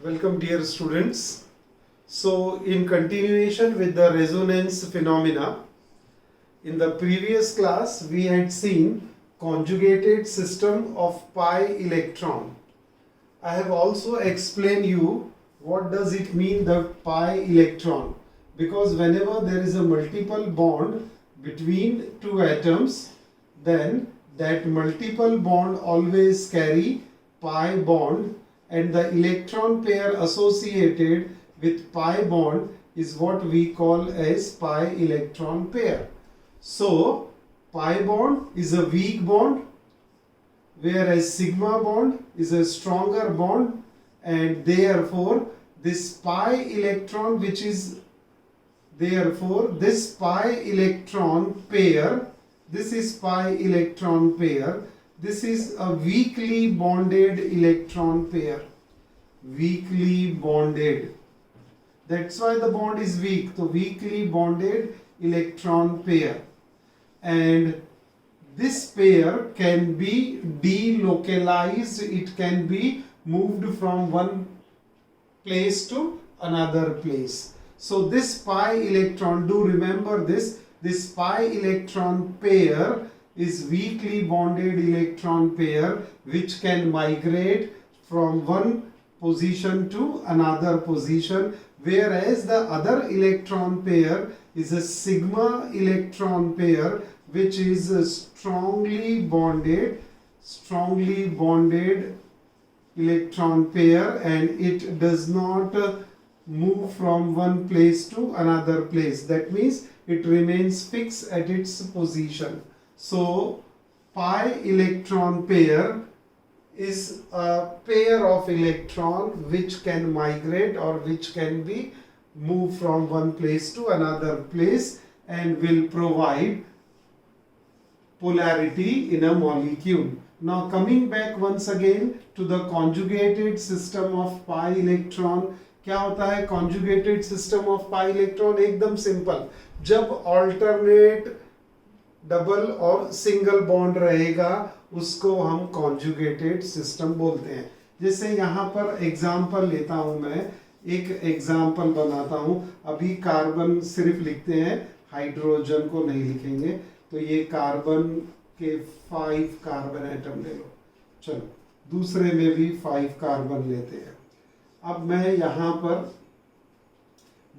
Welcome dear students. So in continuation with the resonance phenomena, in the previous class we had seen conjugated system of pi electron. I have also explained you what does it mean the pi electron, because whenever there is a multiple bond between two atoms, then that multiple bond always carry pi bond, and the electron pair associated with pi bond is what we call as pi electron pair. So pi bond is a weak bond, whereas sigma bond is a stronger bond, and therefore this pi electron this pi electron pair, this is pi electron pair, this is a weakly bonded electron pair. Weakly bonded. That's why the bond is weak. The weakly bonded electron pair. And this pair can be delocalized. It can be moved from one place to another place. So this pi electron, do remember this pi electron pair is weakly bonded electron pair which can migrate from one position to another position, whereas the other electron pair is a sigma electron pair which is a strongly bonded electron pair, and it does not move from one place to another place. That means it remains fixed at its position. So pi electron pair is a pair of electron which can migrate or which can be moved from one place to another place and will provide polarity in a molecule. Now coming back once again to the conjugated system of pi electron. क्या होता है conjugated system of pi electron? एकदम simple, जब alternate double और single bond रहेगा उसको हम conjugated system बोलते हैं. जैसे यहाँ पर एग्जाम्पल लेता हूँ, मैं एक एग्जाम्पल बनाता हूँ. अभी कार्बन सिर्फ लिखते हैं, हाइड्रोजन को नहीं लिखेंगे. तो ये कार्बन के 5 कार्बन एटम ले लो. चलो दूसरे में भी 5 कार्बन लेते हैं. अब मैं यहाँ पर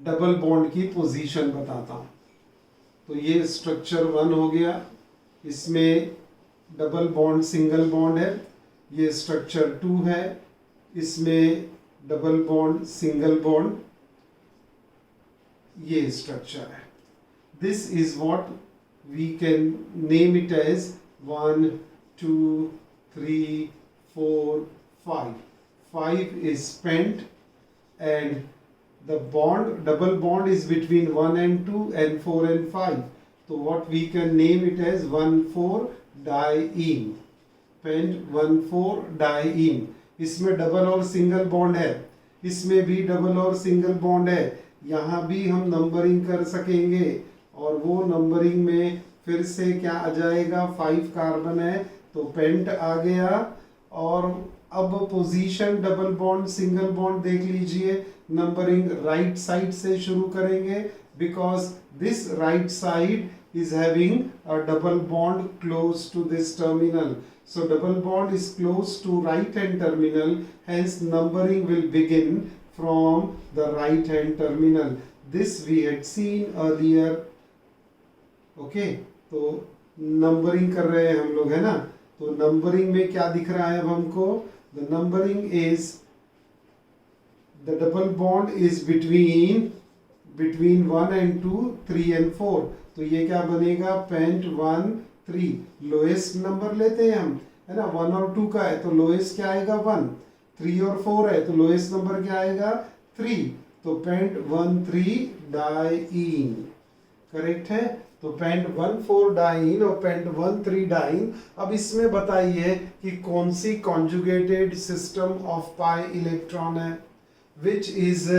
डबल बॉन्ड की पोजीशन बताता हूँ. तो ये स्ट्रक्चर 1 हो गया, इसमें डबल बॉन्ड सिंगल बॉन्ड है. ये स्ट्रक्चर 2 है, इसमें डबल बॉन्ड सिंगल बॉन्ड, ये स्ट्रक्चर है. This is what we can name it as 1 2 3 4 5. 5 is spent, and the double bond is between 1 and 2 and 4 and 5. So what we can name it as 1,4-diene. Pent 1,4-diene. इसमें double और single bond है, इसमें भी double और single bond है. यहाँ भी हम नंबरिंग कर सकेंगे, और वो नंबरिंग में फिर से क्या आ जाएगा, 5 कार्बन है तो पेंट आ गया. और अब position double bond single bond देख लीजिए. नंबरिंग राइट साइड से शुरू करेंगे, because this right side is having a double bond close to this terminal. So double bond is close to right hand terminal, hence numbering will begin from the right hand terminal. This we had seen earlier. Okay, तो numbering कर रहे हैं हम लोग, है ना. तो numbering में क्या दिख रहा है अब हमको? The numbering is, the double bond is between 1 and 2, 3 and 4. तो ये क्या बनेगा, पेंट 1 3. लोएस्ट नंबर लेते हैं हम, है ना. 1 और 2 का है तो लोएस्ट क्या आएगा, 1. 3 और 4 है तो लोएस्ट नंबर क्या आएगा, 3. तो पेंट 1,3-डाइईन करेक्ट है. तो पेंट 1,4-डाइईन और पेंट 1,3-डाइईन. अब इसमें बताइए कि कौन सी conjugated system of pi electron है, which is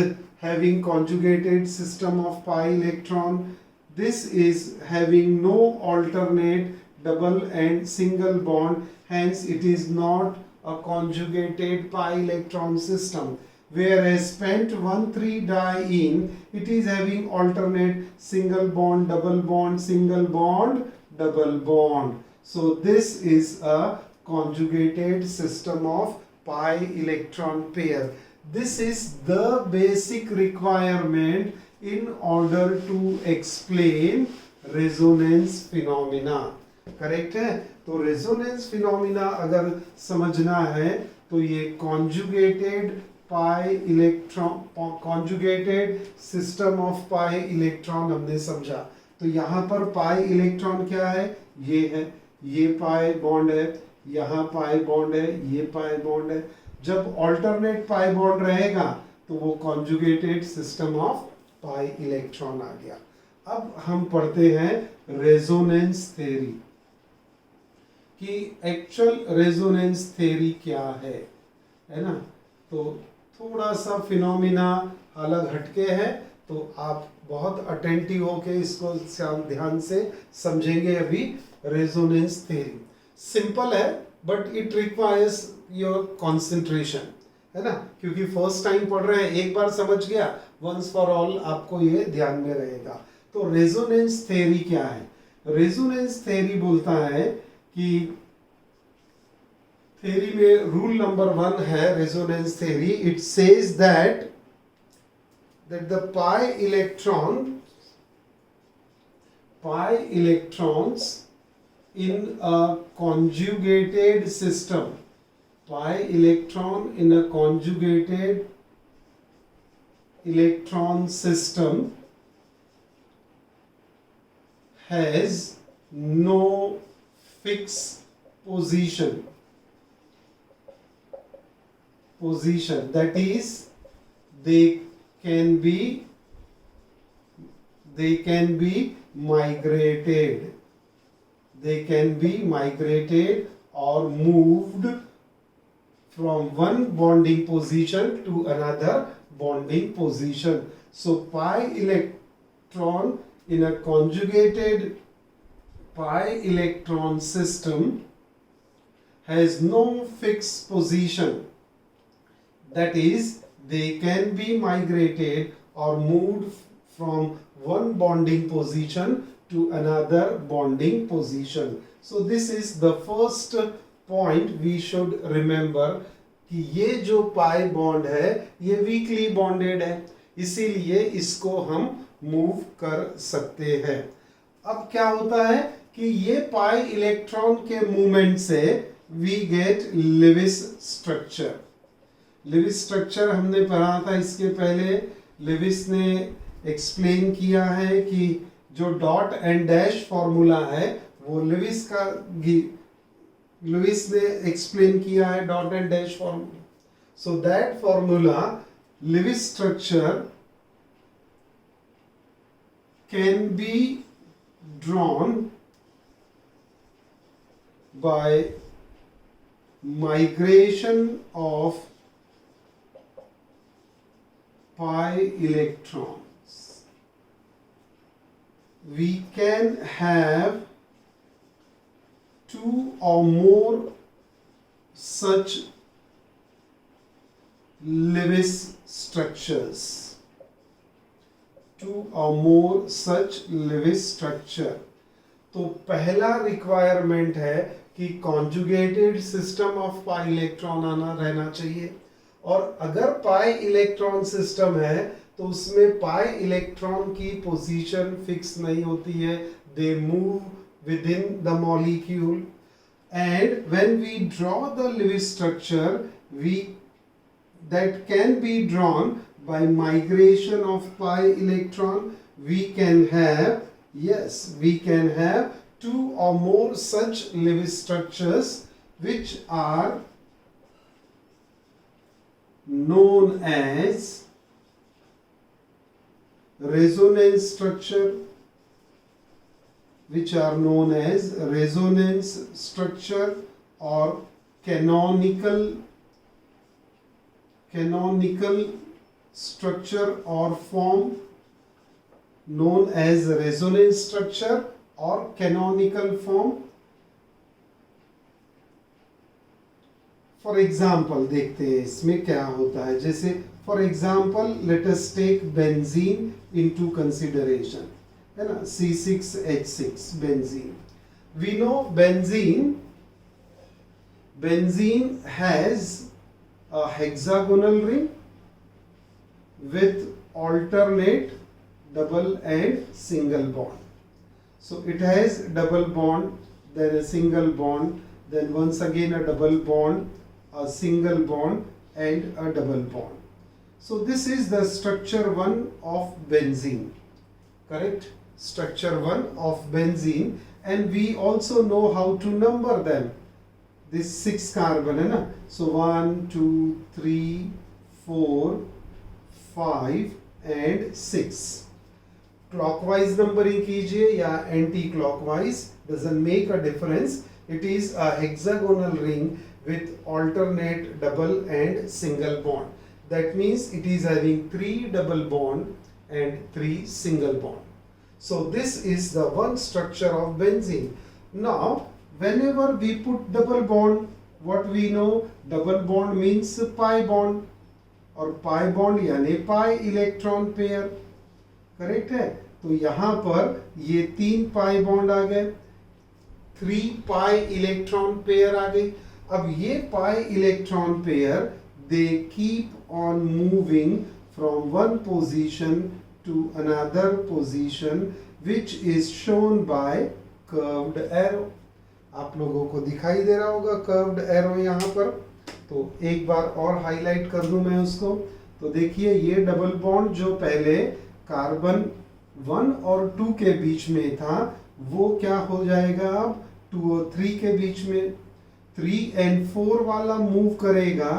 having conjugated system of pi electron. This is having no alternate double and single bond, hence it is not a conjugated pi electron system. whereas spent 1,3-diene, it is having alternate single bond, double bond, single bond, double bond. So this is a conjugated system of pi electron pair. This is the basic requirement in order to explain resonance phenomena. Correct है? तो resonance phenomena अगर समझना है तो ये conjugated pi electron, conjugated system of pi electron हमने समझा. तो यहाँ पर पाई इलेक्ट्रॉन क्या है? ये है, ये पाई बॉन्ड है, यहाँ पाई बॉन्ड है, ये पाई बॉन्ड है. जब ऑल्टरनेट पाई बॉन्ड रहेगा तो वो conjugated system of pi electron आ गया. अब हम पढ़ते हैं रेजोनेंस थ्योरी कि एक्चुअल रेजोनेंस थ्योरी क्या है ना. तो थोड़ा सा फिनोमिना अलग हटके है, तो आप बहुत अटेंटिव होके इसको ध्यान से समझेंगे. अभी रेजोनेंस थ्योरी सिंपल है but it requires your concentration, है ना, क्योंकि फर्स्ट टाइम पढ़ रहे हैं. एक बार समझ गया, वंस फॉर ऑल आपको ये ध्यान में रहेगा. तो रेजोनेंस थ्योरी क्या है? रेजोनेंस थ्योरी बोलता है कि थ्योरी में रूल नंबर 1 है resonance theory. It says that the pi electrons in a conjugated system, pi electron in a conjugated electron system has no fixed position. That is, they can be migrated. They can be migrated or moved from one bonding position to another bonding position. So pi electron in a conjugated pi electron system has no fixed position. That is, they can be migrated or moved from one bonding position to another bonding position. So this is the first point we should remember कि ये जो pi bond है ये weekly bonded है, इसीलिए इसको हम move कर सकते हैं. अब क्या होता है कि ये पाई इलेक्ट्रॉन के मूवमेंट से we get Lewis structure. Lewis structure हमने पढ़ा था इसके पहले. लेविस ने एक्सप्लेन किया है कि जो डॉट एंड डैश फॉर्मूला है वो लेविस ने एक्सप्लेन किया है, dot and dash formula. So that formula, Lewis structure can be drawn by migration of pi electrons. We can have two or more such Lewis structures. Two or more such Lewis structure. तो पहला requirement है कि conjugated system of pi electron आना रहना चाहिए. और अगर पाई electron system है तो उसमें पाई इलेक्ट्रॉन की पोजीशन फिक्स नहीं होती है. They move within the molecule, and when we draw the Lewis structure that can be drawn by migration of pi electron, we can have two or more such Lewis structures which are known as resonance structure, or canonical structure or form, known as resonance structure or canonical form. For example देखते हैं इसमें क्या होता है. जैसे for example let us take benzene into consideration, है ना, C6H6 benzene. We know benzene has a hexagonal ring with alternate double and single bond. So it has double bond, then a single bond, then once again a double bond, a single bond and a double bond. So this is the structure 1 of benzene, correct? Structure 1 of benzene, and we also know how to number them. This 6 carbon है ना, so 1 2 3 4 5 and 6. Clockwise numbering कीजिए या anti clockwise, doesn't make a difference. It is a hexagonal ring with alternate double and single bond. That means it is having 3 double bond and 3 single bond. So this is the one structure of benzene. Now whenever we put double bond, what we know, double bond means pi bond, और pi bond यानी pi electron pair, correct है? तो यहाँ पर ये 3 pi bond आ गए, 3 pi electron pair आ गई. अब ये pi electron pair they keep on moving from one position to another position which is shown by curved arrow. आप लोगों को दिखाई दे रहा होगा कर्व्ड एरो यहाँ पर. तो एक बार और हाईलाइट कर दूं मैं उसको. तो देखिए ये डबल बॉन्ड जो पहले कार्बन 1 और 2 के बीच में था वो क्या हो जाएगा अब 2 और 3 के बीच में. 3 and 4 वाला मूव करेगा,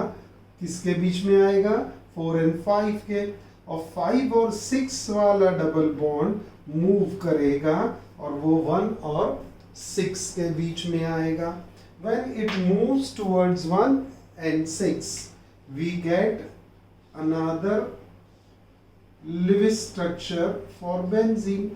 किसके बीच में आएगा, 4 and 5 के. और 5 और 6 वाला डबल बॉन्ड मूव करेगा और वो 1 और 6 के बीच में आएगा. When it moves towards 1 and 6, we get another Lewis structure for benzene,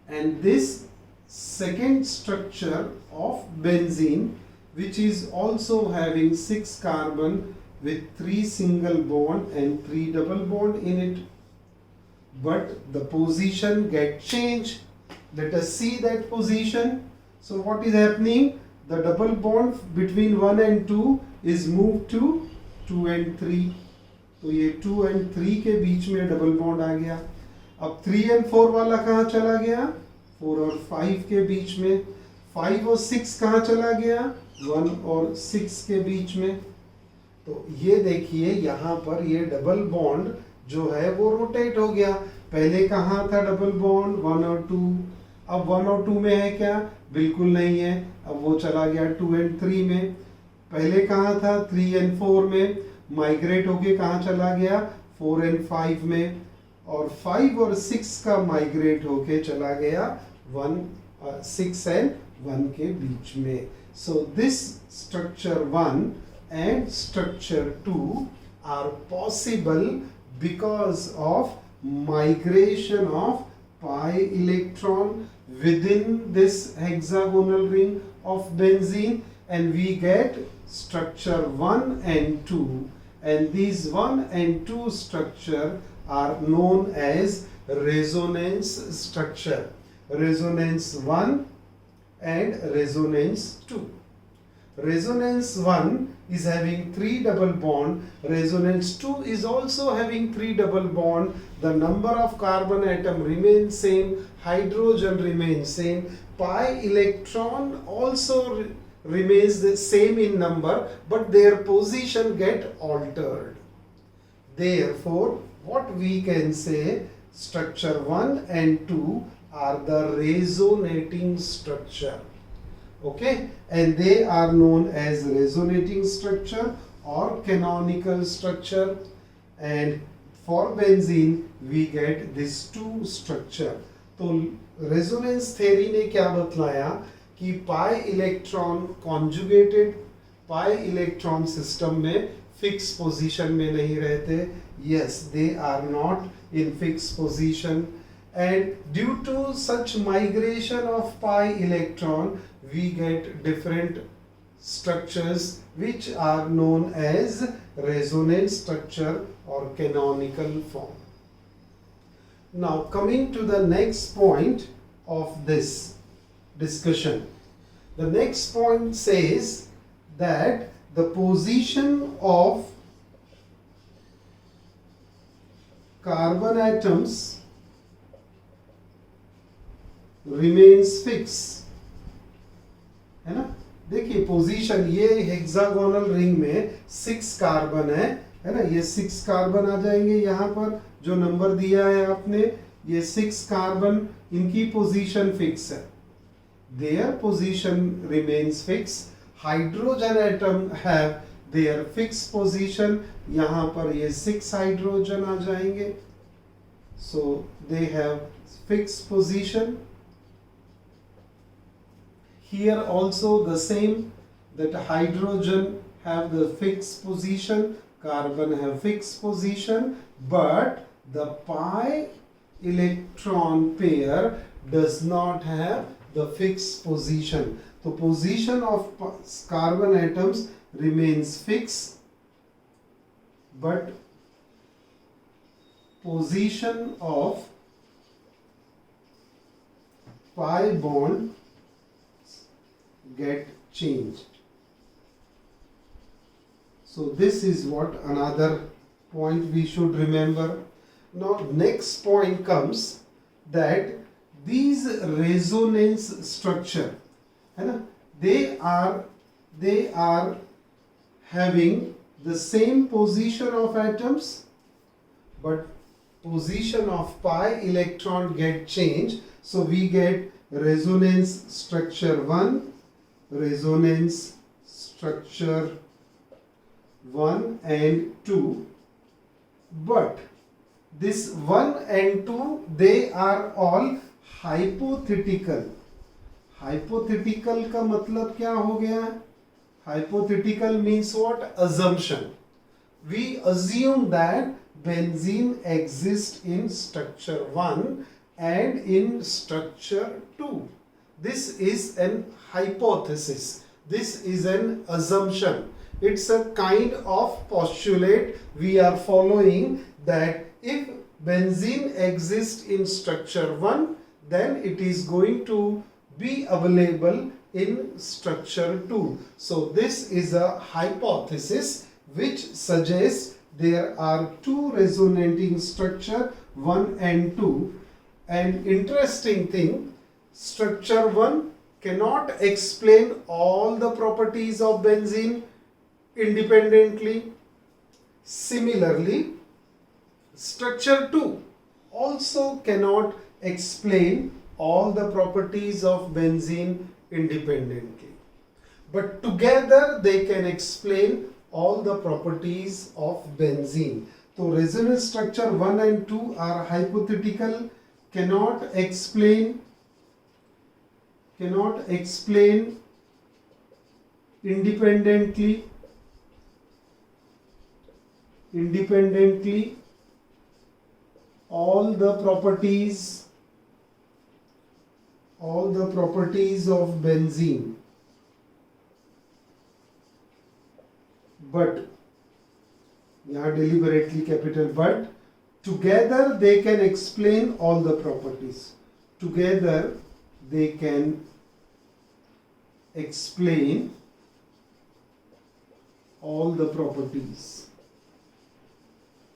and this second structure of benzene, which is also having 6 carbon with 3 single bond and 3 double bond in it, but the position get changed. Let us see that position. So what is happening? The double bond between 1 and 2 is moved to 2 and 3. तो ये 2 and 3 के बीच में double bond आ गया. अब 3 and 4 वाला कहाँ चला गया, 4 और 5 के बीच में. 5 और 6 कहाँ चला गया, 1 और 6 के बीच में. तो ये देखिए यहाँ पर ये डबल बॉन्ड जो है वो रोटेट हो गया. पहले कहाँ था डबल बॉन्ड, 1 और 2. अब 1 और 2 में है क्या, बिल्कुल नहीं है. अब वो चला गया 2 and 3 में. पहले कहाँ था, 3 and 4 में. माइग्रेट होके कहाँ चला गया, 4 and 5 में. और 5 और 6 का माइग्रेट होके चला गया 6 and 1 के बीच में. So this structure 1 and structure 2 are possible because of migration of pi electron within this hexagonal ring of benzene, and we get structure 1 and 2, and these 1 and 2 structure are known as resonance structure, resonance 1 and resonance 2. Resonance 1 is having 3 double bond, resonance 2 is also having 3 double bond. The number of carbon atom remains same, hydrogen remains same, pi electron also remains the same in number, but their position get altered. Therefore what we can say, structure 1 and 2 are the resonating structure. Okay, and they are known as resonating structure or canonical structure, and for benzene we get these 2 structure. तो resonance theory ने क्या बतलाया कि pi electron conjugated, pi electron system में fix position में नहीं रहते. Yes, they are not in fix position, and due to such migration of pi electron we get different structures which are known as resonance structure or canonical form. Now coming to the next point of this discussion. The next point says that the position of carbon atoms remains fixed, है ना. देखिए position, ये hexagonal ring में 6 carbon है ना. ये 6 carbon आ जाएंगे यहाँ पर जो नंबर दिया है आपने. ये 6 कार्बन, इनकी पोजीशन फिक्स है. Their position remains fixed. Hydrogen atom have their fixed position. यहाँ पर ये 6 हाइड्रोजन आ जाएंगे. So they have fixed position. Here also the same, that hydrogen have the fixed position, carbon have fixed position, but the pi electron pair does not have the fixed position. So position of carbon atoms remains fixed, but position of pi bond get changed. So this is what another point we should remember. Now next point comes that these resonance structure, है ना, they are having the same position of atoms, but position of pi electron get changed. So we get resonance structure 1, resonance structure 1 and 2, but this 1 and 2 they are all hypothetical. Hypothetical का मतलब क्या हो गया? Hypothetical means what? Assumption. We assume that benzene exists in structure 1 and in structure 2. This is an hypothesis. This is an assumption. It's a kind of postulate we are following, that if benzene exists in structure 1, then it is going to be available in structure 2. So this is a hypothesis which suggests there are 2 resonating structure 1 and 2. And interesting thing, structure 1 cannot explain all the properties of benzene independently. Similarly, structure 2 also cannot explain all the properties of benzene independently. But together they can explain all the properties of benzene. So resonance structure 1 and 2 are hypothetical, cannot explain independently all the properties of benzene, but यहाँ deliberately capital but, together they can explain all the properties. Together they can explain all the properties.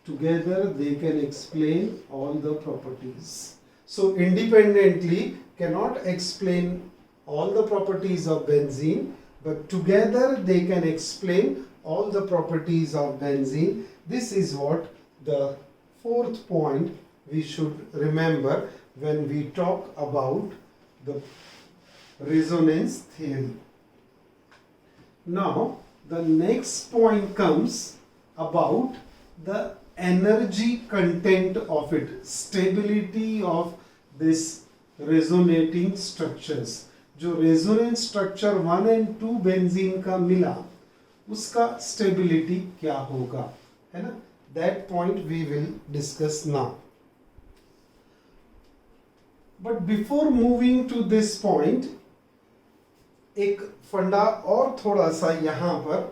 Together they can explain all the properties. So independently cannot explain all the properties of benzene, but together they can explain all the properties of benzene. This is what the 4th point we should remember when we talk about the resonance theory. Now the next point comes about the energy content of it, stability of this resonating structures. जो resonance structure 1 and 2 benzene का मिला, उसका stability क्या होगा, है ना? That point we will discuss now. But before moving to this point, एक फंडा और थोड़ा सा यहां पर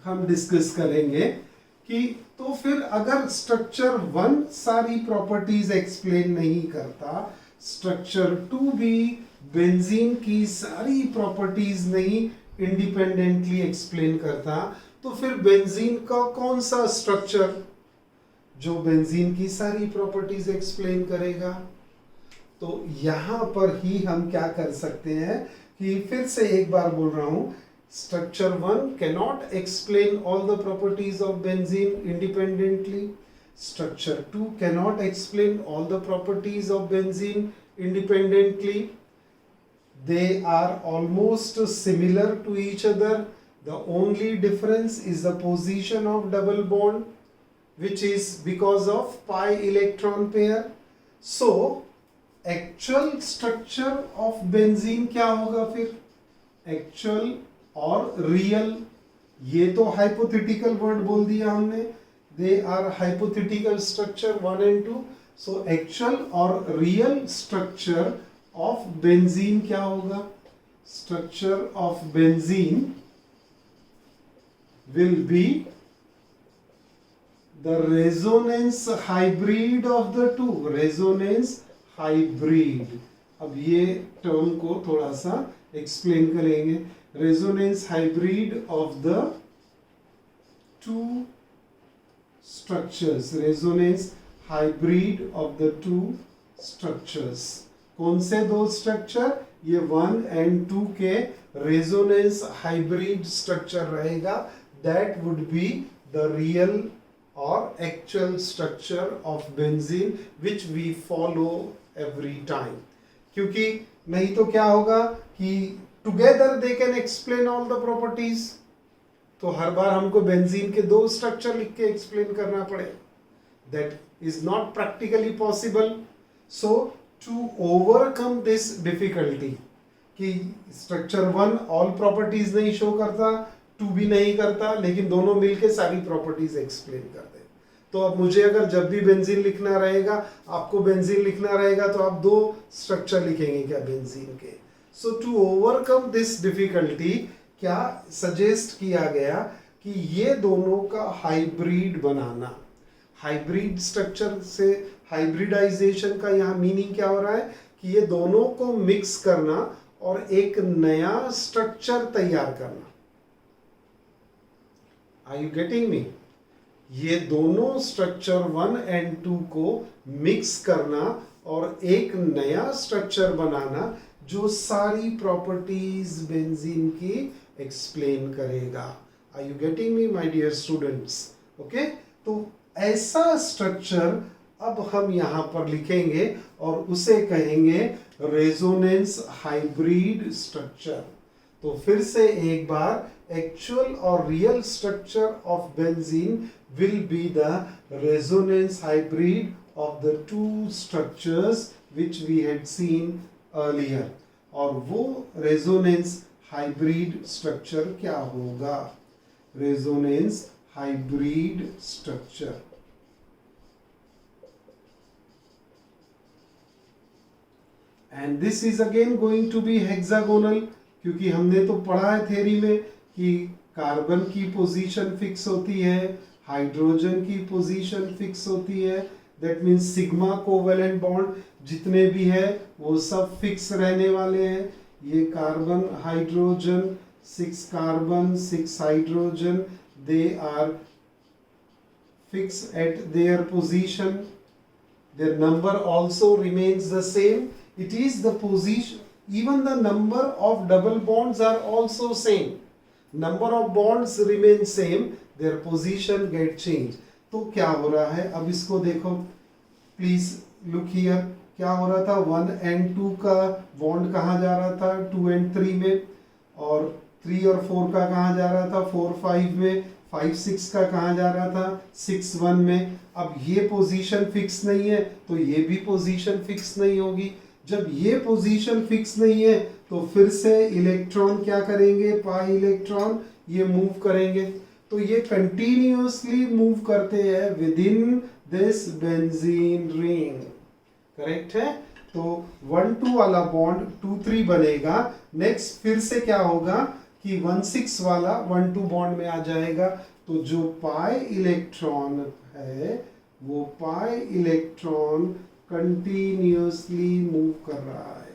हम डिस्कस करेंगे कि तो फिर अगर स्ट्रक्चर 1 सारी प्रॉपर्टीज एक्सप्लेन नहीं करता, स्ट्रक्चर 2 भी बेंजीन की सारी प्रॉपर्टीज नहीं इंडिपेंडेंटली एक्सप्लेन करता, तो फिर बेंजीन का कौन सा स्ट्रक्चर जो बेंजीन की सारी प्रॉपर्टीज एक्सप्लेन करेगा? तो यहां पर ही हम क्या कर सकते हैं कि फिर से एक बार बोल रहा हूं, structure 1 cannot explain all the properties of benzene independently. Structure 2 cannot explain all the properties of benzene independently. They are almost similar to each other. The only difference is the position of double bond, which is because of pi electron pair. So, actual structure of benzene क्या होगा फिर? Actual और real, ये तो hypothetical word बोल दिया हमने, they are hypothetical structure 1 and 2. So actual और रियल स्ट्रक्चर ऑफ बेंजीन क्या होगा? Structure of benzene will be the resonance hybrid of the two. Resonance hybrid, अब ये टर्म को थोड़ा सा एक्सप्लेन करेंगे. Resonance hybrid of the two structures. Resonance hybrid of the two structures. कौन से दो स्ट्रक्चर? ये 1 and 2 के रेजोनेंस हाइब्रिड स्ट्रक्चर रहेगा. That would be the real और actual structure of benzene which we follow every time. क्योंकि नहीं तो क्या होगा कि together they can explain all the properties, तो हर बार हमको बेंजीन के दो स्ट्रक्चर लिख के एक्सप्लेन करना पड़े. That is not practically possible. So to overcome this difficulty कि स्ट्रक्चर 1 ऑल प्रॉपर्टीज नहीं शो करता, 2 भी नहीं करता, लेकिन दोनों मिलके सारी प्रॉपर्टीज एक्सप्लेन कर दे. तो अब मुझे अगर जब भी बेंजीन लिखना रहेगा, आपको बेंजीन लिखना रहेगा, तो आप दो स्ट्रक्चर लिखेंगे क्या बेंजीन के? सो टू ओवरकम दिस डिफिकल्टी क्या सजेस्ट किया गया कि ये दोनों का हाइब्रिड बनाना. हाइब्रिड स्ट्रक्चर से हाइब्रिडाइजेशन का यहाँ मीनिंग क्या हो रहा है कि ये दोनों को मिक्स करना और एक नया स्ट्रक्चर तैयार करना. Are you getting me? ये दोनों स्ट्रक्चर 1 and 2 को मिक्स करना और एक नया स्ट्रक्चर बनाना जो सारी प्रॉपर्टीज बेंजीन की एक्सप्लेन करेगा. Are you getting me my dear students? Okay, तो ऐसा स्ट्रक्चर अब हम यहां पर लिखेंगे और उसे कहेंगे रेजोनेंस हाइब्रिड स्ट्रक्चर. तो फिर से एक बार, एक्चुअल और real structure of benzene will be the resonance hybrid of the two structures which we had seen earlier. और वो resonance hybrid structure क्या होगा? Resonance hybrid structure. And this is again going to be hexagonal, क्योंकि हमने तो पढ़ा है theory में कि कार्बन की पोजीशन फिक्स होती है, हाइड्रोजन की पोजीशन फिक्स होती है. That means sigma covalent bond जितने भी है वो सब फिक्स रहने वाले हैं. ये carbon hydrogen, 6 carbon 6 hydrogen, they are fix at their position. Their number also remains the same. It is the position, even the number of double bonds are also same. Number of bonds remain same, their position get changed. तो क्या हो रहा है? अब इसको देखो, please look here. क्या हो रहा था? 1 and 2 का बॉन्ड कहाँ जा रहा था? 2 and 3 में. और 3 और 4 का कहाँ जा रहा था? 4 5 में. 5 6 का कहाँ जा रहा था? 6 1 में. अब ये पोजीशन फिक्स नहीं है तो ये भी पोजीशन फिक्स नहीं होगी. जब ये पोजीशन फिक्स नहीं है तो फिर से इलेक्ट्रॉन क्या करेंगे? पाई इलेक्ट्रॉन ये मूव करेंगे. तो ये कंटिन्यूअसली मूव करते हैं with in this benzene ring. Correct है? तो 1,2 वाला बॉन्ड 2,3 बनेगा। नेक्स्ट फिर से क्या होगा कि 1,6 वाला 1,2 बॉन्ड में आ जाएगा। तो जो पाई इलेक्ट्रॉन है वो पाई इलेक्ट्रॉन कंटिन्यूअसली मूव कर रहा है,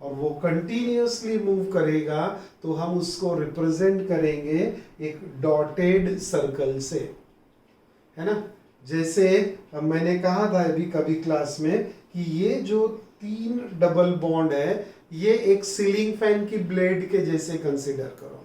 और वो कंटिन्यूअसली मूव करेगा तो हम उसको रिप्रेजेंट करेंगे एक डॉटेड सर्कल से, है ना। जैसे मैंने कहा था अभी कभी क्लास में कि ये जो 3 डबल बॉन्ड है ये एक सीलिंग फैन की ब्लेड के जैसे कंसीडर करो।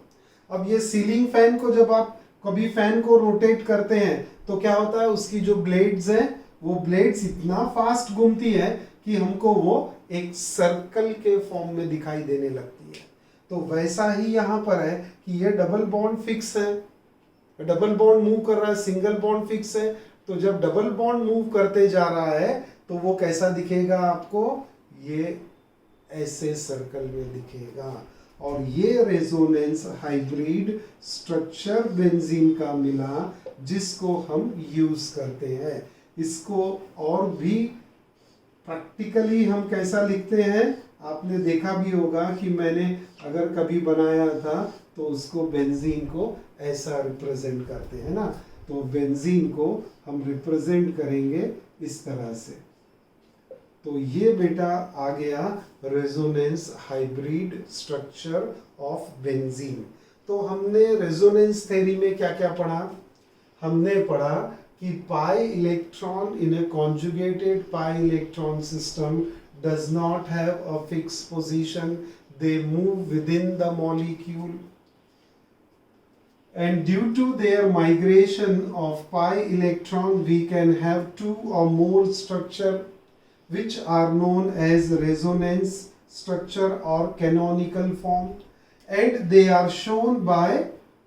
अब ये सीलिंग फैन को जब आप कभी फैन को रोटेट करते हैं तो क्या होता है, उसकी जो ब्लेड्स हैं वो ब्लेड्स इतना फास्ट घूमती है कि हमको वो एक सर्कल के फॉर्म में दिखाई देने लगती है। तो वैसा ही यहाँ पर है कि ये डबल बॉन्ड फिक्स है, डबल बॉन्ड मूव कर रहा है, सिंगल बॉन्ड फिक्स है। तो जब डबल बॉन्ड मूव करते जा रहा है तो वो कैसा दिखेगा आपको, ये ऐसे सर्कल में दिखेगा। और ये रेजोनेंस हाइब्रिड स्ट्रक्चर बेंजीन का मिला जिसको हम यूज करते हैं। इसको और भी प्रैक्टिकली हम कैसा लिखते हैं, आपने देखा भी होगा कि मैंने अगर कभी बनाया था तो उसको बेंजीन को ऐसा रिप्रेजेंट करते हैं ना। तो बेंजीन को हम रिप्रेजेंट करेंगे इस तरह से। तो ये बेटा आ गया resonance hybrid structure of benzene. तो हमने रेजोनेंस थ्योरी में क्या क्या पढ़ा, हमने पढ़ा कि pi electron in A conjugated pi electron system does not have a fixed position, they move within the molecule, and due to their migration of pi electron we can have 2 or more structure which are known as resonance structure or canonical form, and they are shown by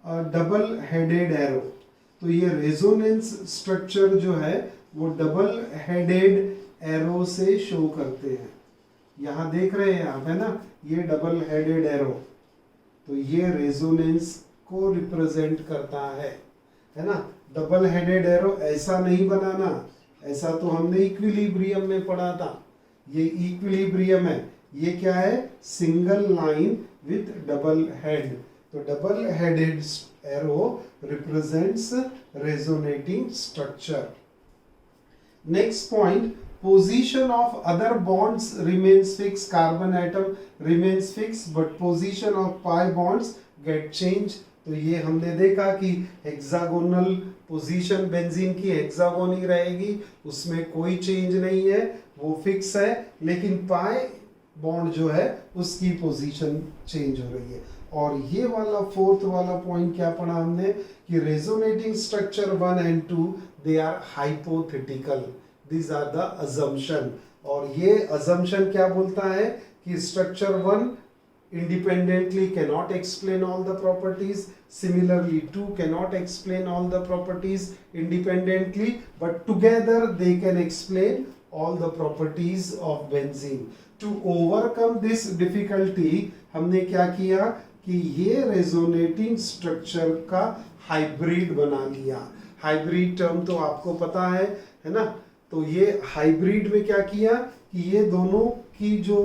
a double headed arrow। तो ये resonance structure जो है वो double headed arrow से show करते हैं। यहाँ देख रहे हैं आप, है ना, ये डबल हेडेड एरो, तो ये रेजोनेंस को रिप्रेजेंट करता है ना। डबल हेडेड एरो ऐसा नहीं बनाना, ऐसा तो हमने इक्विलिब्रियम में पढ़ा था, ये इक्विलिब्रियम है। ये क्या है, single line with double head. तो double headed arrow represents resonating structure. Next point, position of other bonds remains fixed, carbon atom remains fixed but position of pi bonds get changed। तो ये हमने देखा कि हेक्सागोनल पोजीशन बेंजीन की hexagon ही रहेगी, उसमें कोई चेंज नहीं है, वो फिक्स है। लेकिन पाई बॉन्ड जो है उसकी पोजीशन चेंज हो रही है। और ये वाला फोर्थ वाला पॉइंट क्या पढ़ा हमने कि resonating structure 1 and 2 they are hypothetical, These are the assumption। और ये assumption क्या बोलता है कि structure 1 independently cannot explain all the properties, similarly 2 cannot explain all the properties independently, but together they can explain all the properties of benzene। To overcome this difficulty हमने क्या किया कि ये resonating structure का hybrid बना लिया। hybrid term तो आपको पता है ना। तो ये हाइब्रिड में क्या किया कि ये दोनों की जो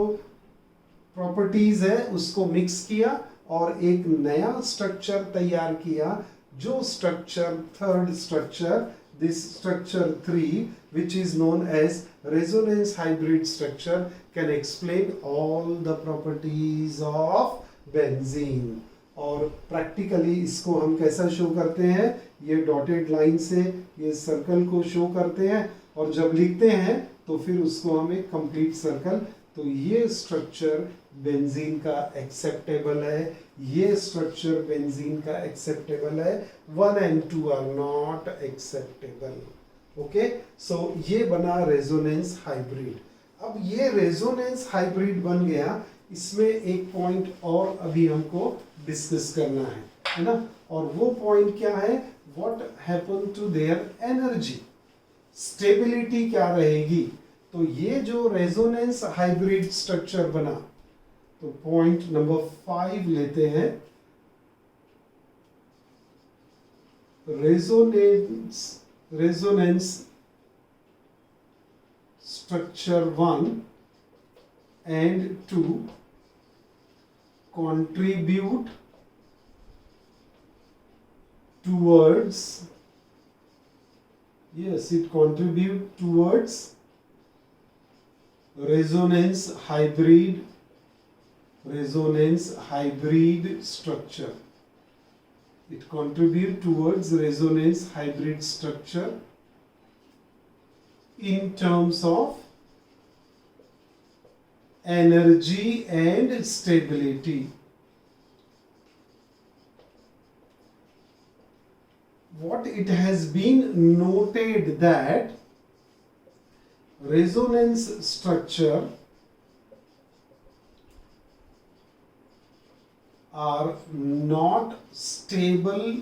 प्रॉपर्टीज है उसको मिक्स किया और एक नया स्ट्रक्चर तैयार किया, जो structure third structure, this structure 3 which is known as resonance hybrid structure can explain all the properties of benzene। और प्रैक्टिकली इसको हम कैसा शो करते हैं, ये डॉटेड लाइन से ये सर्कल को शो करते हैं, और जब लिखते हैं तो फिर उसको हम एक कंप्लीट सर्कल। तो ये स्ट्रक्चर बेंजीन का एक्सेप्टेबल है, ये स्ट्रक्चर बेंजीन का एक्सेप्टेबल है, 1 and 2 are not acceptable. Okay, so ये बना रेजोनेंस हाइब्रिड। अब ये रेजोनेंस हाइब्रिड बन गया, इसमें एक पॉइंट और अभी हमको डिस्कस करना है ना। और वो पॉइंट क्या है, what happen to their energy, stability क्या रहेगी। तो ये जो रेजोनेंस हाइब्रिड स्ट्रक्चर बना, तो पॉइंट नंबर 5 लेते हैं, resonance structure 1 and to contribute towards, yes, it contribute towards resonance hybrid structure. It contribute towards resonance hybrid structure in terms of energy and stability. What it has been noted that resonance structure are not stable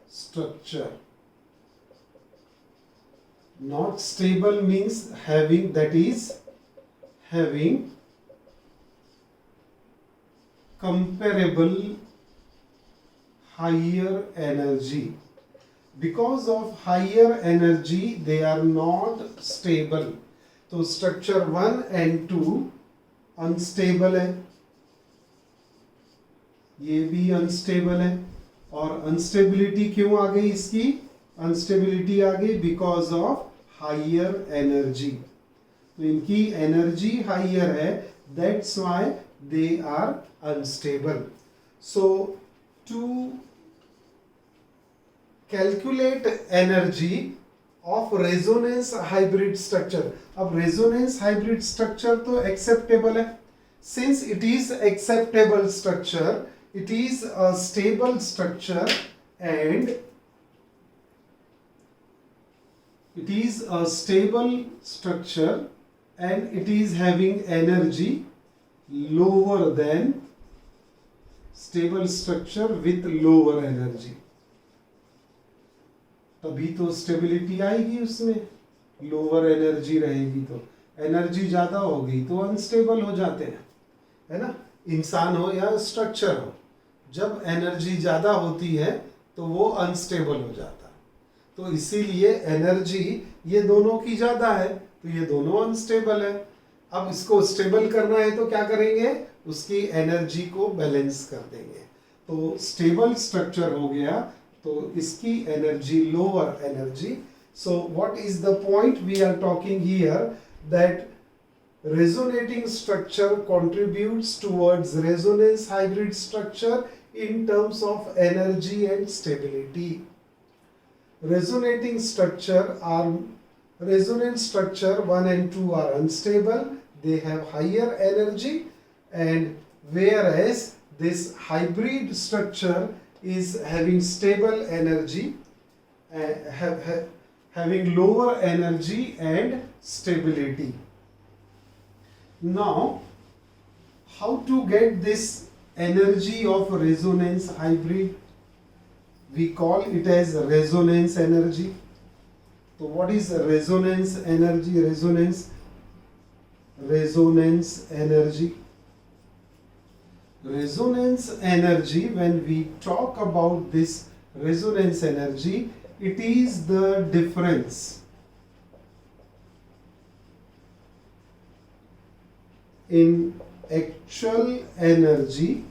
structure. Not stable means having comparable higher energy. Because of higher energy they are not stable. तो structure 1 and 2 unstable है, ये भी unstable है. और instability क्यों आ गई इसकी? Instability आ गई बिकॉज ऑफ हायर एनर्जी. तो इनकी एनर्जी हायर है, that's why they are unstable. So to calculate energy of resonance hybrid structure. अब रेजोनेंस हाइब्रिड स्ट्रक्चर तो एक्सेप्टेबल है. Since it is acceptable structure, it is a stable structure and it is a stable structure and it is having energy lower than stable structure with lower energy. तभी तो stability आएगी उसमें. Lower energy रहेगी तो energy ज्यादा होगी तो unstable हो जाते हैं, है ना. इंसान हो या स्ट्रक्चर हो, जब एनर्जी ज्यादा होती है तो वो अनस्टेबल हो जाता है. तो इसीलिए एनर्जी ये दोनों की ज्यादा है तो ये दोनों अनस्टेबल है. अब इसको स्टेबल करना है तो क्या करेंगे? उसकी एनर्जी को बैलेंस कर देंगे. तो स्टेबल स्ट्रक्चर हो गया तो इसकी energy lower energy. So what is the point we are talking here? That resonating structure contributes towards resonance hybrid structure in terms of energy and stability. Resonance structure 1 and 2 are unstable, they have higher energy, and whereas this hybrid structure is having stable energy, having lower energy and stability. Now, how to get this energy of resonance hybrid? We call it as resonance energy. So what is resonance energy? Resonance energy. Resonance energy, when we talk about this resonance energy, it is the difference in actual energy,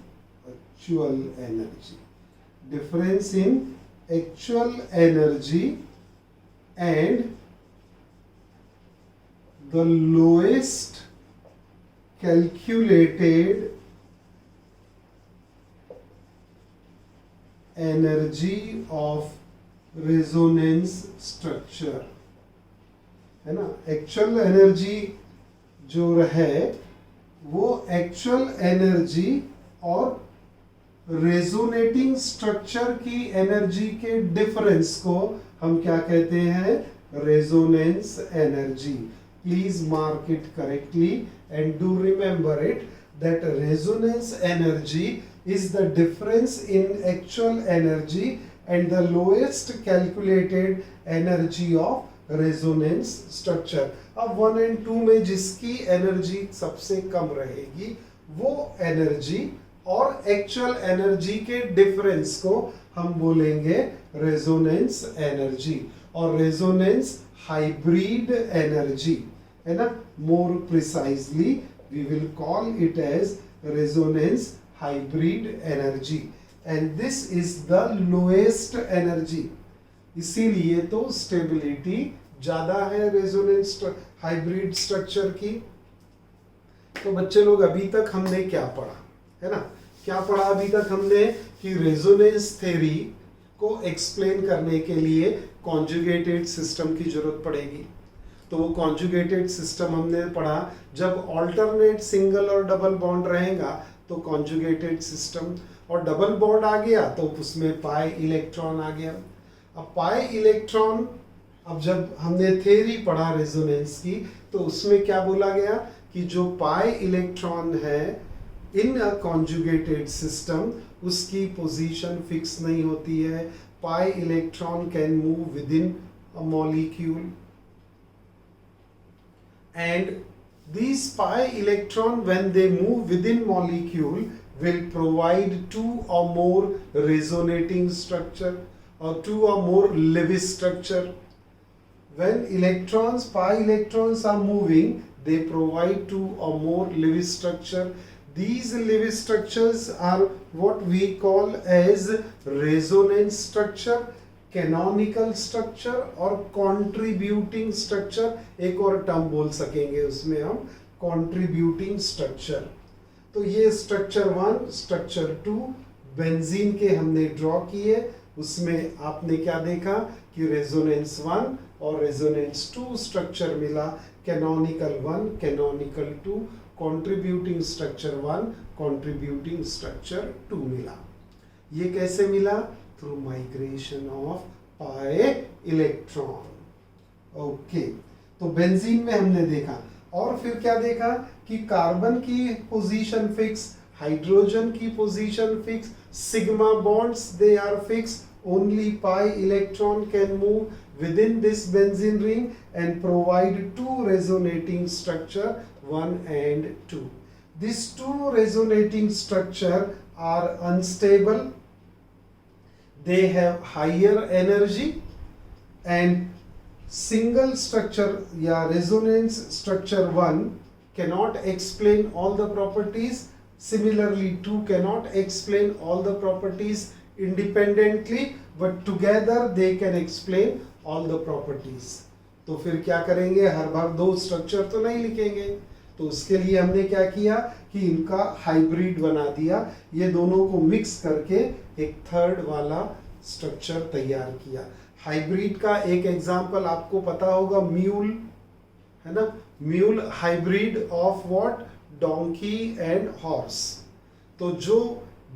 difference in actual energy and the lowest calculated energy of resonance structure. है ना. Actual energy जो है वो actual energy और resonating structure की energy के difference को हम क्या कहते हैं? Resonance energy. Please mark it correctly and do remember it that resonance energy is the difference in actual energy and the lowest calculated energy of resonance structure. अब 1 and 2 में जिसकी एनर्जी सबसे कम रहेगी वो एनर्जी और एक्चुअल एनर्जी के difference को हम बोलेंगे रेजोनेंस एनर्जी और रेजोनेंस हाइब्रिड एनर्जी, है ना. more precisely we will call it as resonance hybrid energy, and this is the lowest energy. इसीलिए तो स्टेबिलिटी ज्यादा है रेजोनेंस हाइब्रिड स्ट्रक्चर की। तो बच्चे लोग अभी तक हमने क्या पढ़ा है ना, क्या पढ़ा अभी तक हमने कि रेजोनेंस थ्योरी को एक्सप्लेन करने के लिए कॉन्जुगेटेड सिस्टम की जरूरत पड़ेगी। तो वो कॉन्जुगेटेड सिस्टम हमने पढ़ा, जब ऑल्टरनेट सिंगल और डबल बॉन्ड रहेगा तो कॉन्जुगेटेड सिस्टम, और डबल बॉन्ड आ गया तो उसमें पाई इलेक्ट्रॉन आ गया। अब पाई इलेक्ट्रॉन, अब जब हमने थ्योरी पढ़ा रेजोनेंस की तो उसमें क्या बोला गया कि जो पाई इलेक्ट्रॉन है इन अ कॉन्जुगेटेड सिस्टम उसकी पोजीशन फिक्स नहीं होती है। पाई electron can move with in a molecule, and these pi electron when they move within molecule will provide two or more resonating structure or two or more Lewis structure. When electrons, pi electrons are moving, they provide two or more Lewis structure. These Lewis structures are what we call as resonance structure, canonical structure और contributing structure, एक और term बोल सकेंगे उसमें हम, contributing structure. तो ये structure 1, structure 2 benzene के हमने ड्रॉ किए। उसमें आपने क्या देखा कि रेजोनेंस 1 और रेजोनेंस 2 स्ट्रक्चर मिला, canonical 1, canonical 2, contributing structure 1, contributing structure 2 मिला। ये कैसे मिला? Through migration of pi electron. Okay, तो बेंजीन में हमने देखा, और फिर क्या देखा कि कार्बन की पोजीशन फिक्स, हाइड्रोजन की position fix, sigma bonds they are fix, only pi electron can move within this benzene ring and provide to resonating structure 1 and 2. These two resonating structure are unstable, they have higher energy, and single structure या resonance structure 1 cannot explain all the properties, similarly 2 cannot explain all the properties independently, but together they can explain all the properties. तो फिर क्या करेंगे, हर बार दो structure तो नहीं लिखेंगे, तो उसके लिए हमने क्या किया कि इनका हाइब्रिड बना दिया, ये दोनों को मिक्स करके एक थर्ड वाला स्ट्रक्चर तैयार किया। हाइब्रिड का एक एग्जांपल आपको पता होगा, म्यूल है ना, mule hybrid of what, donkey and horse. तो जो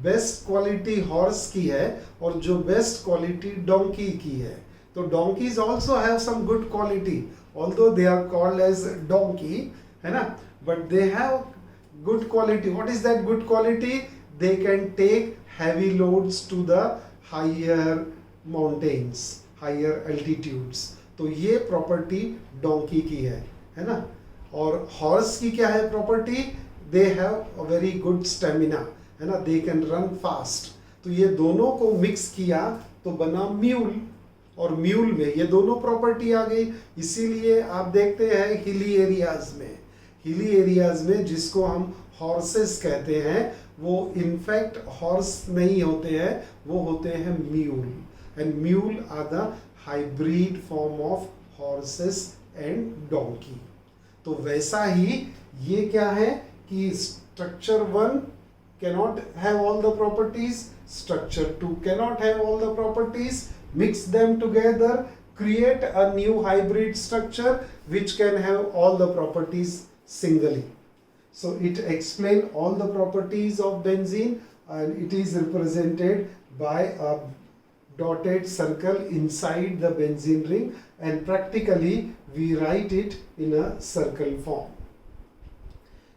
बेस्ट क्वालिटी हॉर्स की है और जो बेस्ट क्वालिटी डोंकी की है, तो donkeys also have some good quality, although they are called as donkey, है ना, but they have good quality. What is that good quality? They can take heavy loads to the higher mountains, higher altitudes. तो ये property donkey की है ना। और horse की क्या है property? They have a very good stamina, है ना, दे कैन रन फास्ट। तो ये दोनों को मिक्स किया तो बना म्यूल, और म्यूल में ये दोनों प्रॉपर्टी आ गई। इसीलिए आप देखते हैं हिली एरियाज में जिसको हम हॉर्सेस कहते हैं, वो इनफैक्ट हॉर्स नहीं होते हैं, वो होते हैं mule, and mule are the hybrid form of horses and donkey. तो वैसा ही ये क्या है कि structure 1 cannot have all the properties, structure 2 cannot have all the properties, mix them together, create a new hybrid structure which can have all the properties singly. So it explains all the properties of benzene, and it is represented by a dotted circle inside the benzene ring, and practically we write it in a circle form.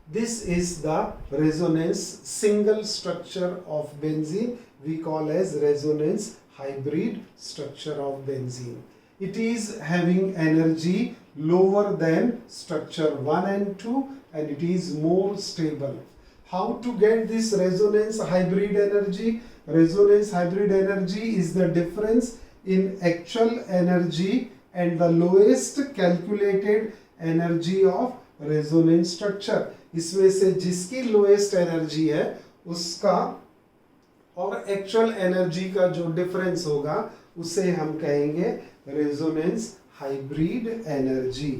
This is the resonance single structure of benzene, we call as resonance hybrid structure of benzene. It is having energy lower than structure 1 and 2, and it is more stable. How to get this resonance hybrid energy? Resonance hybrid energy is the difference in actual energy and the lowest calculated energy of resonance structure. इसमें से जिसकी lowest energy है उसका और actual energy का जो difference होगा उसे हम कहेंगे रेजोनेंस हाइब्रिड एनर्जी।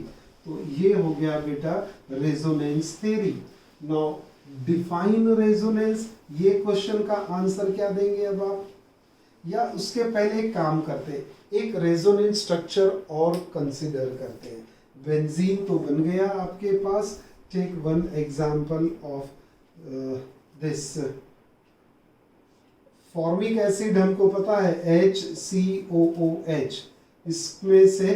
तो ये हो गया बेटा resonance theory. Now define resonance, ये क्वेश्चन का आंसर क्या देंगे अब आप, या उसके पहले एक काम करते हैं, एक रेजोनेंस स्ट्रक्चर और कंसिडर करते हैं। बेंजीन तो बन गया आपके पास, take one example of this formic acid, हमको पता है HCOOH, इसमें से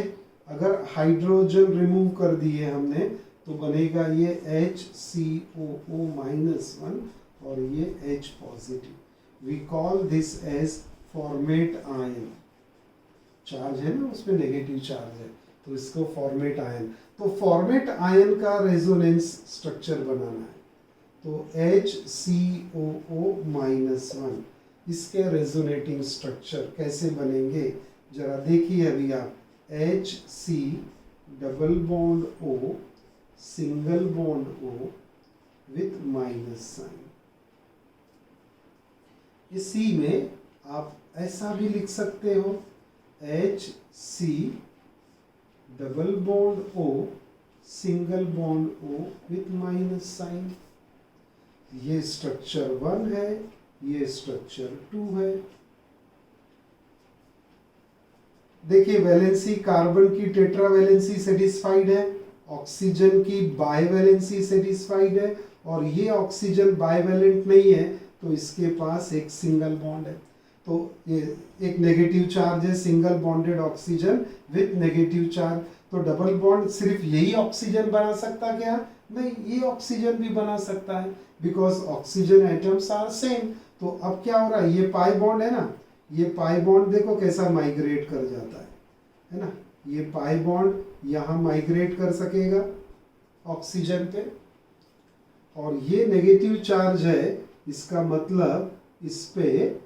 अगर हाइड्रोजन रिमूव कर दिए हमने तो बनेगा ये HCOO-1 और ये H positive. We call this as formate ion. Charge है ना उसमें, नेगेटिव चार्ज है, तो इसको फॉर्मेट आयन। तो फॉर्मेट आयन का रेजोनेंस स्ट्रक्चर बनाना है, तो HCOO-1, इसके रेजोनेटिंग स्ट्रक्चर कैसे बनेंगे जरा देखिए अभी आप। HC double bond O single bond O with minus sign. इसी में आप ऐसा भी लिख सकते हो HC double bond O single bond O with minus sign. ये स्ट्रक्चर 1 है, ये स्ट्रक्चर 2 है। देखिए वैलेंसी कार्बन की टेट्रावैलेंसी सेटिस्फाइड है, ऑक्सीजन की बाइवैलेंसी सेटिस्फाइड है, और ये ऑक्सीजन बाइवैलेंट नहीं है तो इसके पास एक सिंगल बॉन्ड है। तो ये एक नेगेटिव चार्ज है, single bonded oxygen with negative charge. तो डबल बॉन्ड सिर्फ यही ऑक्सीजन बना सकता क्या? नहीं, ये ऑक्सीजन भी बना सकता है, because oxygen atoms are same. तो अब क्या हो रहा है, ये पाई बॉन्ड है ना, ये पाई बॉन्ड देखो कैसा माइग्रेट कर जाता है ना। ये पाई बॉन्ड यहाँ माइग्रेट कर सकेगा ऑक्सीजन पे, और ये नेगेटिव चार्ज है, इसका मतलब इस पे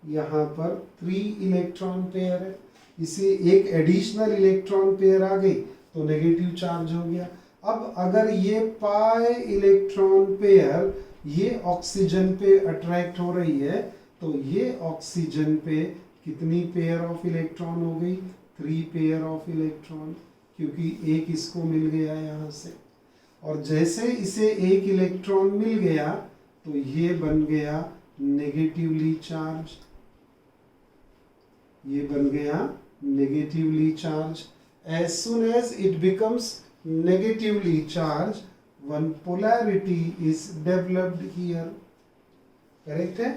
यहाँ पर 3 इलेक्ट्रॉन पेयर है, इसी एक एडिशनल इलेक्ट्रॉन पेयर आ गई तो नेगेटिव चार्ज हो गया। अब अगर ये पाई इलेक्ट्रॉन पेयर ये ऑक्सीजन पे अट्रैक्ट हो रही है तो ये ऑक्सीजन पे कितनी पेयर ऑफ इलेक्ट्रॉन हो गई? 3 पेयर ऑफ इलेक्ट्रॉन, क्योंकि एक इसको मिल गया यहाँ से। और जैसे इसे एक इलेक्ट्रॉन मिल गया तो ये बन गया नेगेटिवली चार्ज, ये बन गया negatively charge. As soon as it becomes negatively charged, one polarity is developed here. Correct है?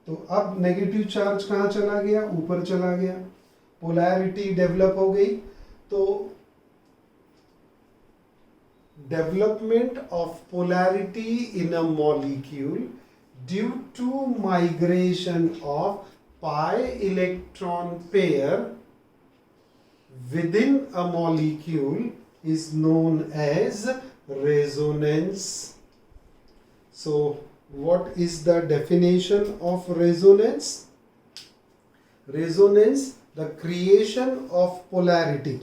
तो अब नेगेटिव चार्ज कहाँ चला गया? ऊपर चला गया, पोलैरिटी डेवलप हो गई। तो development of polarity in a molecule due to migration of pi electron pair within a molecule is known as resonance. So what is the definition of resonance? Resonance, the creation of polarity,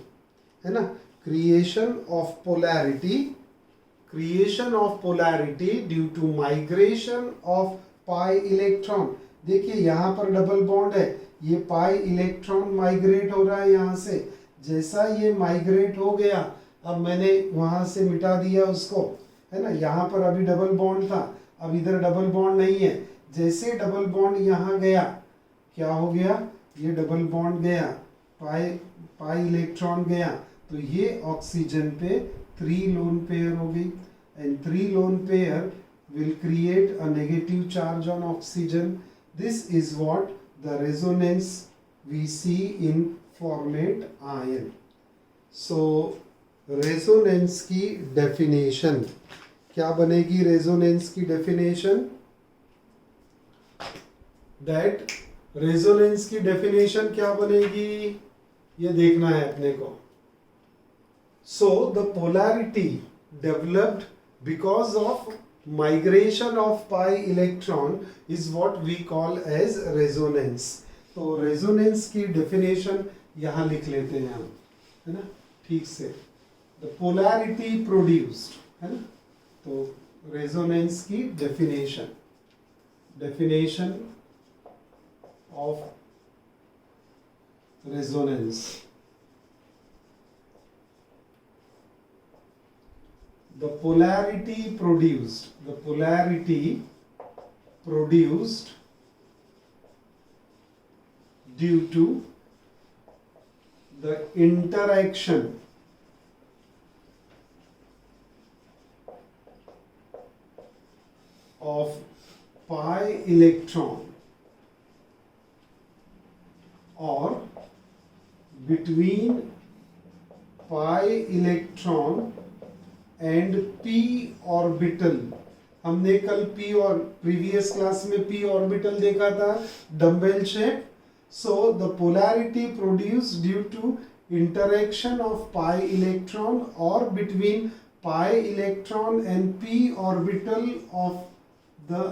है ना, creation of polarity due to migration of pi electron। देखिए यहाँ पर double bond है, ये pi electron migrate हो रहा है यहाँ से। जैसा ये माइग्रेट हो गया, अब मैंने वहां से मिटा दिया उसको, है ना, यहाँ पर अभी डबल बॉन्ड था, अब इधर डबल बॉन्ड नहीं है। जैसे डबल बॉन्ड यहाँ गया, क्या हो गया? ये डबल बॉन्ड गया, पाई इलेक्ट्रॉन गया, तो ये ऑक्सीजन पे 3 लोन पेयर हो गई, and 3 lone pair will create a negative charge on oxygen. This is what the resonance we see in formate ion. So resonance की definition क्या बनेगी? resonance की definition, that resonance की definition क्या बनेगी ये देखना है अपने को। So the polarity developed because of migration of pi electron is what we call as resonance. तो resonance की definition यहाँ लिख लेते हैं हम, है ना, ठीक से। The polarity produced, है ना। तो रेजोनेंस की definition of resonance, the polarity produced due to the interaction of pi electron or between pi electron and p orbital। हमने कल p और प्रीवियस क्लास में p ऑर्बिटल देखा था, dumbbell shape. So the polarity produced due to interaction of pi electron or between pi electron and p orbital of the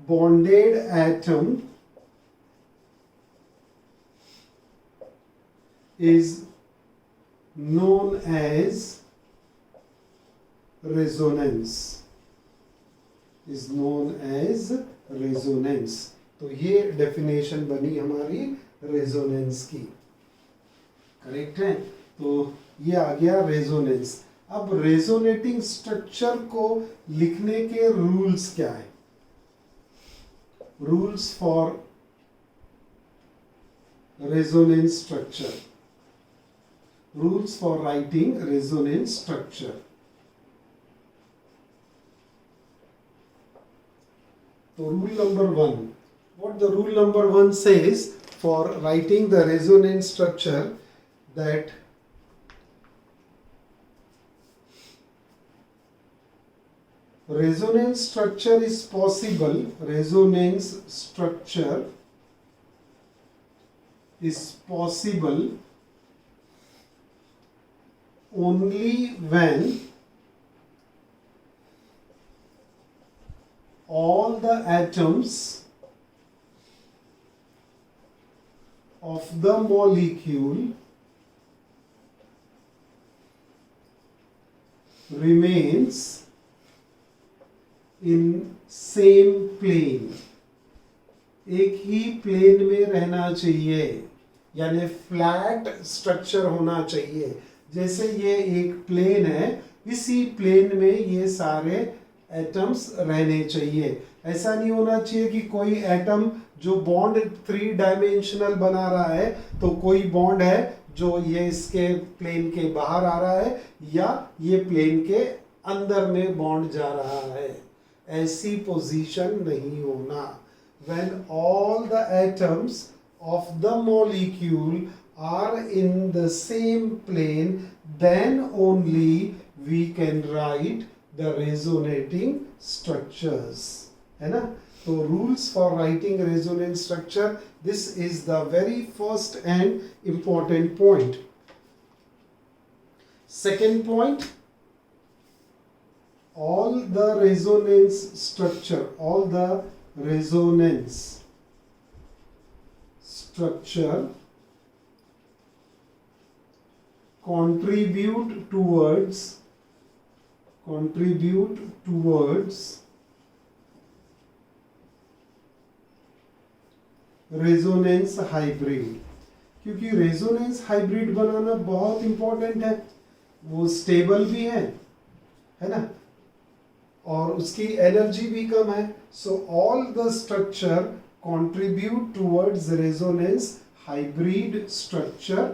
bonded atom is known as resonance, तो ये definition बनी हमारी resonance की, correct है। तो ये आ गया रेजोनेंस। अब रेजोनेटिंग स्ट्रक्चर को लिखने के रूल्स क्या है? Rules for resonance structure, rules for writing resonance structure. तो rule number 1, what the rule number 1 says for writing the resonance structure, that resonance structure is possible only when all the atoms of the molecule remains in same plane, एक ही plane में रहना चाहिए, यानी flat structure होना चाहिए। जैसे ये एक प्लेन है, इसी प्लेन में ये सारे एटम्स रहने चाहिए। ऐसा नहीं होना चाहिए कि कोई एटम जो बॉन्ड 3 डायमेंशनल बना रहा है, तो कोई बॉन्ड है जो ये इसके प्लेन के बाहर आ रहा है या ये प्लेन के अंदर में बॉन्ड जा रहा है, ऐसी पोजीशन नहीं होना। When all the atoms of the molecule are in the same plane, then only we can write the resonating structures, है ना। तो rules for writing resonance structure, this is the very first and important point. Second point, all the resonance structure contribute towards resonance hybrid. क्योंकि resonance hybrid बनाना बहुत important है, वो stable भी है ना, और उसकी एनर्जी भी कम है। So all the structure contribute towards resonance hybrid structure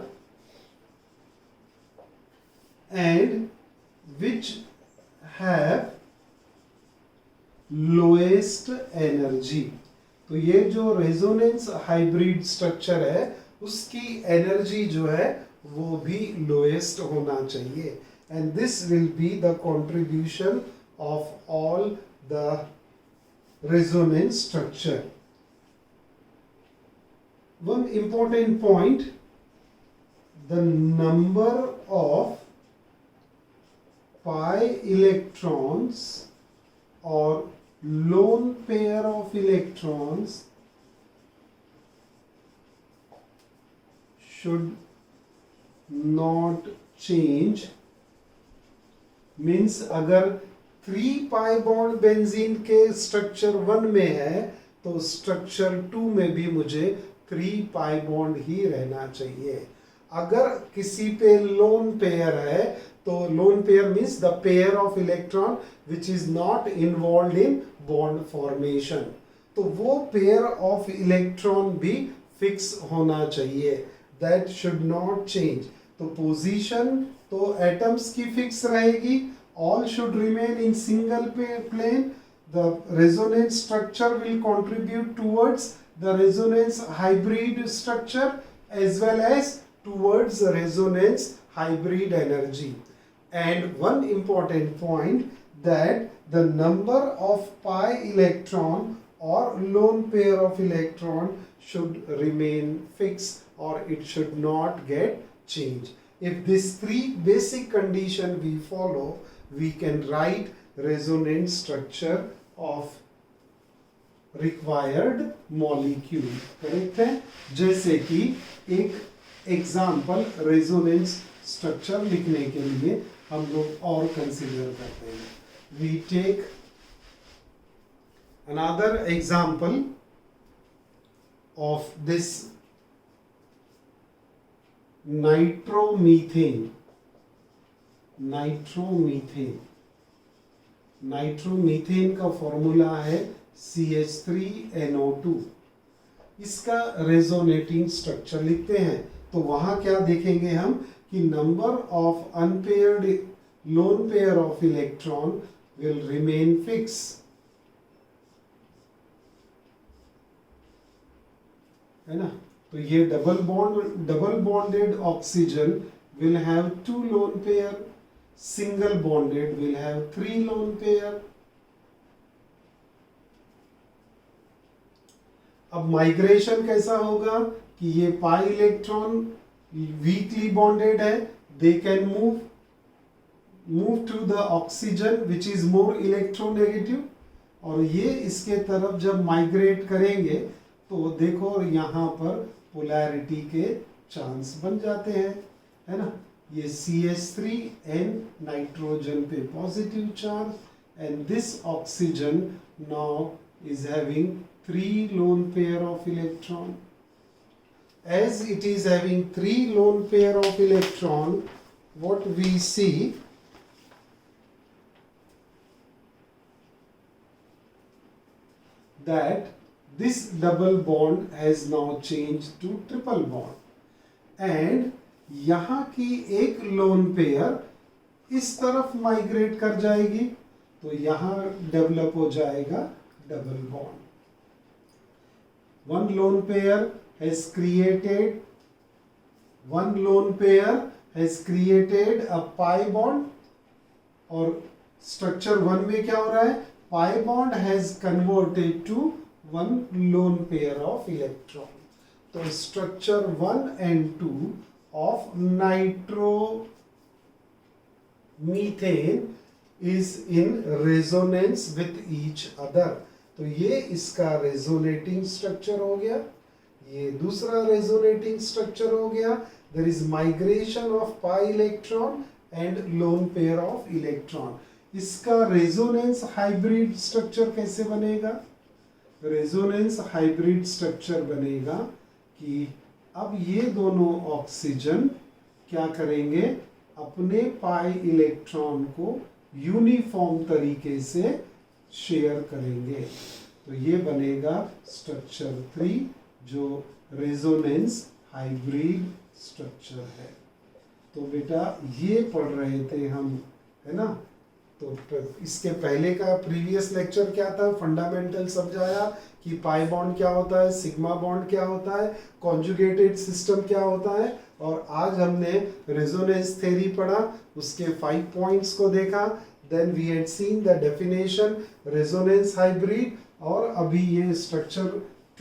and which have lowest energy। तो ये जो रेजोनेंस हाइब्रिड स्ट्रक्चर है, उसकी एनर्जी जो है वो भी लोएस्ट होना चाहिए। And this will be the contribution of all the resonance structure. One important point, the number of pi electrons or lone pair of electrons should not change means अगर 3 pi bond benzene के structure 1 में है तो structure 2 में भी मुझे 3 pi bond ही रहना चाहिए। अगर किसी पे लोन पेयर है तो lone pair means the pair of electron which is not involve in bond formation, तो वो पेयर ऑफ इलेक्ट्रॉन भी फिक्स होना चाहिए, दैट शुड नॉट चेंज। तो पोजीशन तो एटम्स की फिक्स रहेगी, all should remain in single plane, the resonance structure will contribute towards the resonance hybrid structure as well as towards the resonance hybrid energy. And one important point, that the number of pi electron or lone pair of electron should remain fixed or it should not get changed. If these 3 basic conditions we follow, we can write resonance structure of required molecule. Correct है? जैसे कि एक example resonance structure लिखने के लिए हम लोग और कंसिडर करते हैं. We take another example of this nitromethane. Nitromethane का फॉर्मूला है CH3NO2. इसका रेजोनेटिंग स्ट्रक्चर लिखते हैं तो वहां क्या देखेंगे हम कि number of unpaired loan pair of electron will remain fix. है ना? तो ये double bonded oxygen will have 2 lone pair, single bonded will have 3 lone pair. अब माइग्रेशन कैसा होगा कि ये पाई इलेक्ट्रॉन वीकली बॉन्डेड है, they can move to the oxygen which is more electronegative, और ये इसके तरफ जब माइग्रेट करेंगे तो देखो यहाँ पर पोलैरिटी के चांस बन जाते हैं. है ना? ये CH3N नाइट्रोजन पे positive charge and this oxygen now is having 3 loan pair of electron. As it is having 3 lone pair of electron, what we see that this double bond has now changed to triple bond, and यहाँ की एक lone pair इस तरफ migrate कर जाएगी तो यहाँ develop हो जाएगा double bond. One lone pair has created a pi bond, और स्ट्रक्चर 1 में क्या हो रहा है? Pi bond has converted to 1 lone pair of electron. तो structure 1 and 2 of nitromethane is in resonance with each other. तो ये इसका रेजोनेटिंग स्ट्रक्चर हो गया, ये दूसरा रेजोनेटिंग स्ट्रक्चर हो गया. there is migration of pi electron and lone pair of electron. इसका रेजोनेंस हाइब्रिड स्ट्रक्चर कैसे बनेगा? रेजोनेंस हाइब्रिड स्ट्रक्चर बनेगा कि अब ये दोनों ऑक्सीजन क्या करेंगे? अपने पाई इलेक्ट्रॉन को यूनिफॉर्म तरीके से शेयर करेंगे. तो ये बनेगा स्ट्रक्चर 3 जो रेजोनेंस हाइब्रिड स्ट्रक्चर है. तो बेटा ये पढ़ रहे थे हम, है ना? तो इसके पहले का प्रीवियस लेक्चर क्या था? फंडामेंटल समझाया कि पाई बॉन्ड क्या होता है, सिग्मा बॉन्ड क्या होता है, कॉन्जुगेटेड सिस्टम क्या होता है, और आज हमने रेजोनेंस थ्योरी पढ़ा, उसके 5 पॉइंट्स को देखा. Then we had seen the definition resonance hybrid, और अभी ये स्ट्रक्चर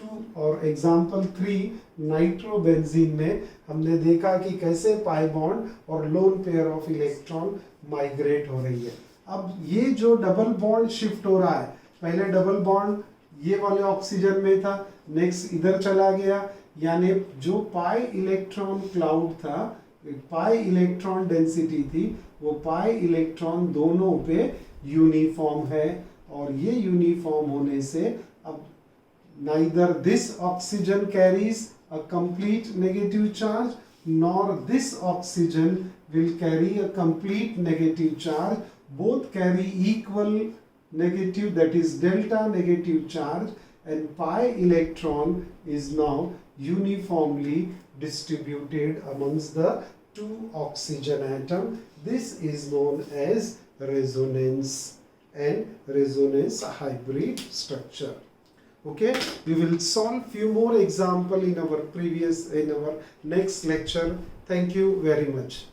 2 और एग्जाम्पल 3 नाइट्रोबेंजीन में हमने देखा कि कैसे पाई बॉन्ड और loan pair of electron migrate हो रही है. अब ये जो डबल बॉन्ड शिफ्ट हो रहा है, पहले डबल बॉन्ड ये वाले ऑक्सीजन में था, नेक्स्ट इधर चला गया, यानी जो पाई इलेक्ट्रॉन क्लाउड था पाई इलेक्ट्रॉन डेंसिटी थी वो पाई इलेक्ट्रॉन दोनों पे यूनिफॉर्म है, और ये यूनिफॉर्म होने से अब neither this oxygen carries a complete negative charge nor this oxygen will carry a complete negative charge. Both carry equal negative, that is delta negative charge, and pi electron is now uniformly distributed amongst the two oxygen atom. This is known as resonance and resonance hybrid structure. Okay, we will solve few more example in our next lecture. Thank you very much.